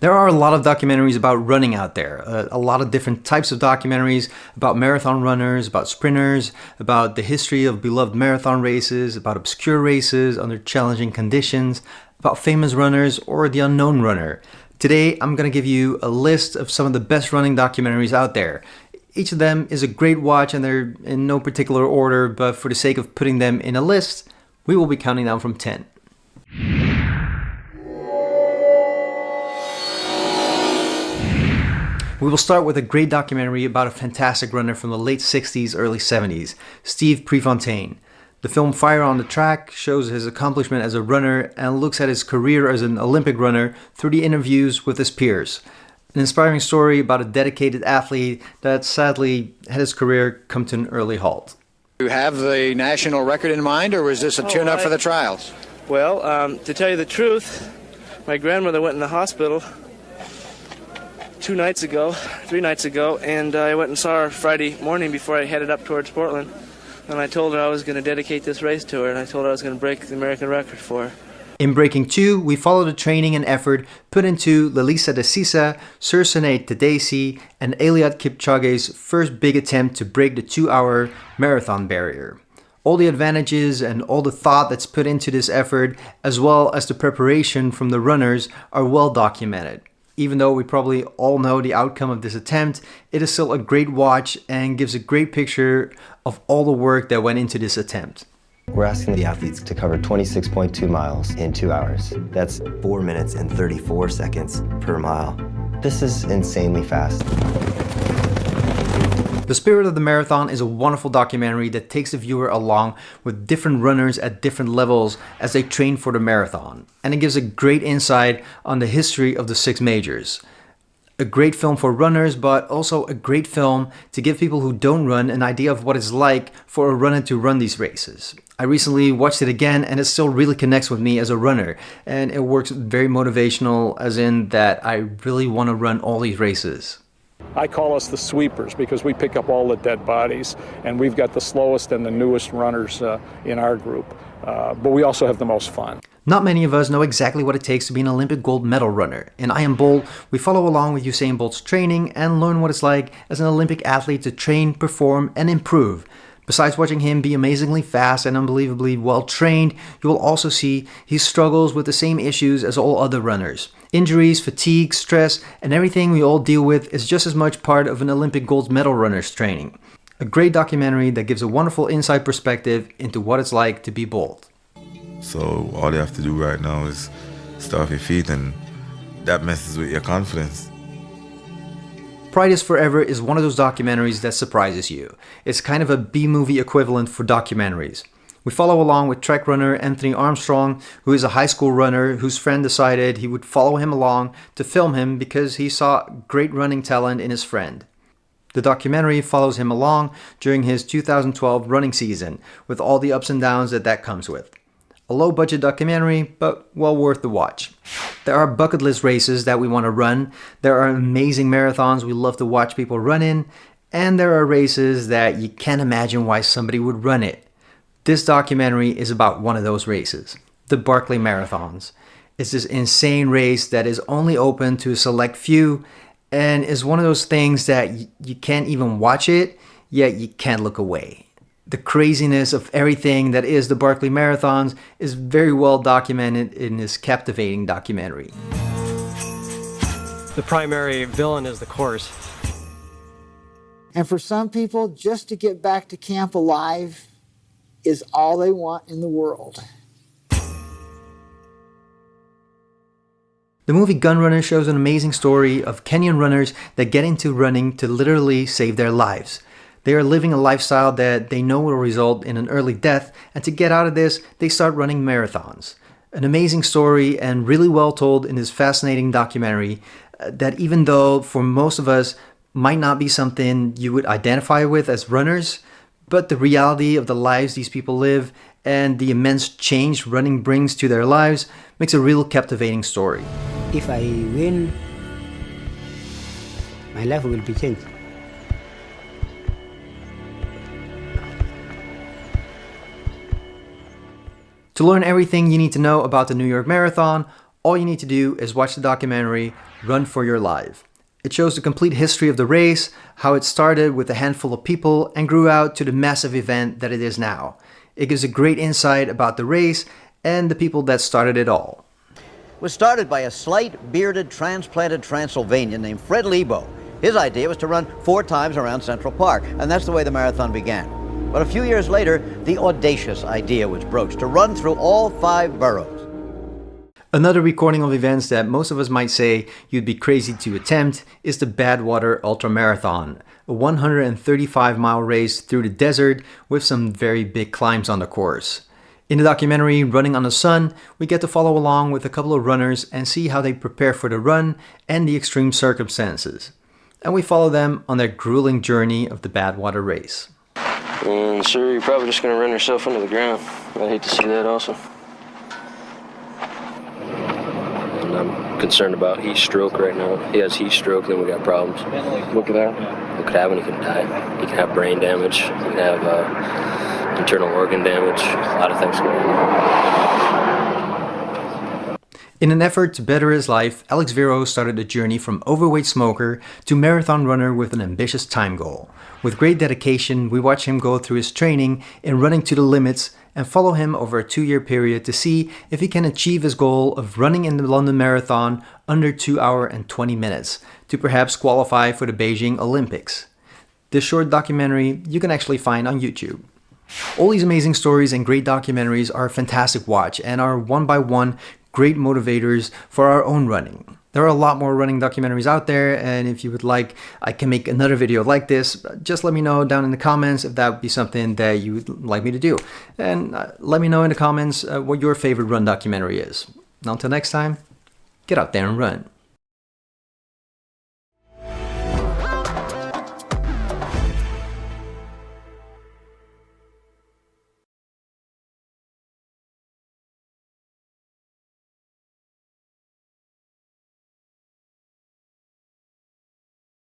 There are a lot of documentaries about running out there, a lot of different types of documentaries about marathon runners, about sprinters, about the history of beloved marathon races, about obscure races under challenging conditions, about famous runners or the unknown runner. Today, I'm going to give you a list of some of the best running documentaries out there. Each of them is a great watch and they're in no particular order, but for the sake of putting them in a list, we will be counting down from 10. We will start with a great documentary about a fantastic runner from the late 60s, early 70s, Steve Prefontaine. The film Fire on the Track shows his accomplishment as a runner and looks at his career as an Olympic runner through the interviews with his peers. An inspiring story about a dedicated athlete that sadly had his career come to an early halt. Do you have the national record in mind, or was this a tune-up for the trials? Well, to tell you the truth, my grandmother went in the hospital 3 nights ago, and I went and saw her Friday morning before I headed up towards Portland, and I told her I was going to dedicate this race to her, and I told her I was going to break the American record for her. In Breaking 2, we follow the training and effort put into Lelisa Desisa, Sursene Tadesi, and Eliud Kipchoge's first big attempt to break the 2-hour marathon barrier. All the advantages and all the thought that's put into this effort, as well as the preparation from the runners, are well documented. Even though we probably all know the outcome of this attempt, it is still a great watch and gives a great picture of all the work that went into this attempt. We're asking the athletes to cover 26.2 miles in 2 hours. That's 4 minutes and 34 seconds per mile. This is insanely fast. The Spirit of the Marathon is a wonderful documentary that takes the viewer along with different runners at different levels as they train for the marathon. And it gives a great insight on the history of the 6 majors. A great film for runners, but also a great film to give people who don't run an idea of what it's like for a runner to run these races. I recently watched it again and it still really connects with me as a runner. And it works very motivational, as in that I really want to run all these races. I call us the sweepers because we pick up all the dead bodies, and we've got the slowest and the newest runners in our group, but we also have the most fun. Not many of us know exactly what it takes to be an Olympic gold medal runner. In I Am Bold, we follow along with Usain Bolt's training and learn what it's like as an Olympic athlete to train, perform, and improve. Besides watching him be amazingly fast and unbelievably well trained, you will also see he struggles with the same issues as all other runners. Injuries, fatigue, stress, and everything we all deal with is just as much part of an Olympic gold medal runner's training. A great documentary that gives a wonderful inside perspective into what it's like to be bold. So all you have to do right now is start off your feet, and that messes with your confidence. Pride is Forever is one of those documentaries that surprises you. It's kind of a B-movie equivalent for documentaries. We follow along with track runner Anthony Armstrong, who is a high school runner whose friend decided he would follow him along to film him because he saw great running talent in his friend. The documentary follows him along during his 2012 running season, with all the ups and downs that comes with. A low-budget documentary, but well worth the watch. There are bucket list races that we want to run, there are amazing marathons we love to watch people run in, and there are races that you can't imagine why somebody would run it. This documentary is about one of those races, the Barkley Marathons. It's this insane race that is only open to a select few, and is one of those things that you can't even watch it, yet you can't look away. The craziness of everything that is the Barkley Marathons is very well documented in this captivating documentary. The primary villain is the course. And for some people, just to get back to camp alive is all they want in the world. The movie Gunrunner shows an amazing story of Kenyan runners that get into running to literally save their lives. They are living a lifestyle that they know will result in an early death, and to get out of this, they start running marathons. An amazing story and really well told in this fascinating documentary that, even though for most of us might not be something you would identify with as runners, but the reality of the lives these people live and the immense change running brings to their lives makes a real captivating story. If I win, my life will be changed. To learn everything you need to know about the New York Marathon, all you need to do is watch the documentary Run for Your Life. It shows the complete history of the race, how it started with a handful of people and grew out to the massive event that it is now. It gives a great insight about the race and the people that started it all. It was started by a slight, bearded, transplanted Transylvanian named Fred Lebo. His idea was to run 4 times around Central Park, and that's the way the marathon began. But a few years later, the audacious idea was broached to run through all 5 boroughs. Another recording of events that most of us might say you'd be crazy to attempt is the Badwater Ultra Marathon, a 135-mile race through the desert with some very big climbs on the course. In the documentary Running on the Sun, we get to follow along with a couple of runners and see how they prepare for the run and the extreme circumstances. And we follow them on their grueling journey of the Badwater race. And sir, you're probably just going to run yourself into the ground. I hate to see that also. I'm concerned about heat stroke right now. He has heat stroke, then we got problems. Look at that. What could happen? He could die. He can have brain damage. He can have internal organ damage. A lot of things going on. In an effort to better his life, Alex Vero started a journey from overweight smoker to marathon runner with an ambitious time goal. With great dedication, we watch him go through his training in running to the limits and follow him over a 2-year period to see if he can achieve his goal of running in the London Marathon under 2 hours and 20 minutes to perhaps qualify for the Beijing Olympics. This short documentary you can actually find on YouTube. All these amazing stories and great documentaries are a fantastic watch and are one by one great motivators for our own running. There are a lot more running documentaries out there, and if you would like, I can make another video like this. Just let me know down in the comments if that would be something that you would like me to do. And let me know in the comments what your favorite run documentary is. Now, until next time, get out there and run.